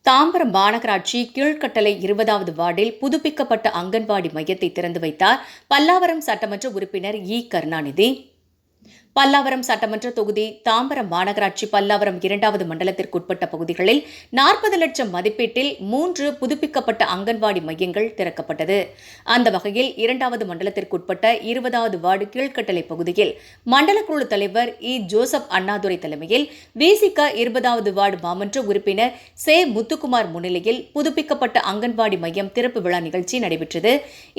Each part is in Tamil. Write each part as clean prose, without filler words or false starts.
தாம்பரம் மாநகராட்சி கீழ்கட்டளை 20வது வார்டில் புதுப்பிக்கப்பட்ட அங்கன்வாடி மையத்தை திறந்து வைத்தார் பல்லாவரம் சட்டமன்ற உறுப்பினர் கருணாநிதி. பல்லாவரம் சட்டமன்ற தொகுதி தாம்பரம் மாநகராட்சி பல்லாவரம் 2வது மண்டலத்திற்குட்பட்ட பகுதிகளில் 40 லட்சம் மதிப்பீட்டில் 3 புதுப்பிக்கப்பட்ட அங்கன்வாடி மையங்கள் திறக்கப்பட்டது. அந்த வகையில் 2வது மண்டலத்திற்குட்பட்ட 20வது வார்டு கீழ்கட்டளை பகுதியில் மண்டல குழு தலைவர் ஜோசப் அண்ணாதுரை தலைமையில் விசிக 20வது வார்டு மாமன்ற உறுப்பினர் முத்துக்குமார் முன்னிலையில் புதுப்பிக்கப்பட்ட அங்கன்வாடி மையம் திறப்பு விழா நிகழ்ச்சி நடைபெற்றது.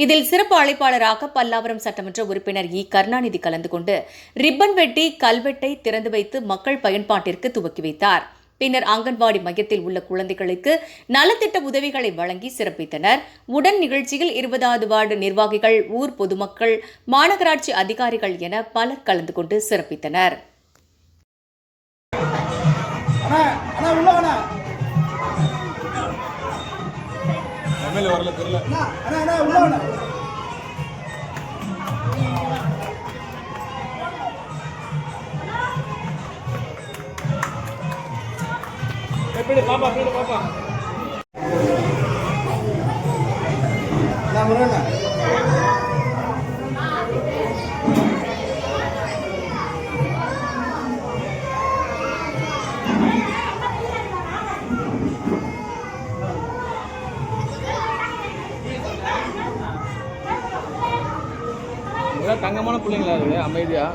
இதில் சிறப்பு அழைப்பாளராக பல்லாவரம் சட்டமன்ற உறுப்பினர் கருணாநிதி கலந்து கொண்டு ரிப்பன் வெட்டி கல்வெட்டை திறந்து வைத்து மக்கள் பயன்பாட்டிற்கு துவக்கி வைத்தார். பின்னர் அங்கன்வாடி மையத்தில் உள்ள குழந்தைகளுக்கு நலத்திட்ட உதவிகளை வழங்கி சிறப்பித்தனர். உடன் நிகழ்ச்சியில் 20வது வார்டு நிர்வாகிகள், ஊர் பொதுமக்கள், மாநகராட்சி அதிகாரிகள் என பலர் கலந்து கொண்டு சிறப்பித்தனர். தங்கமான பிள்ளைங்களா இருக்கு, அமைதியா.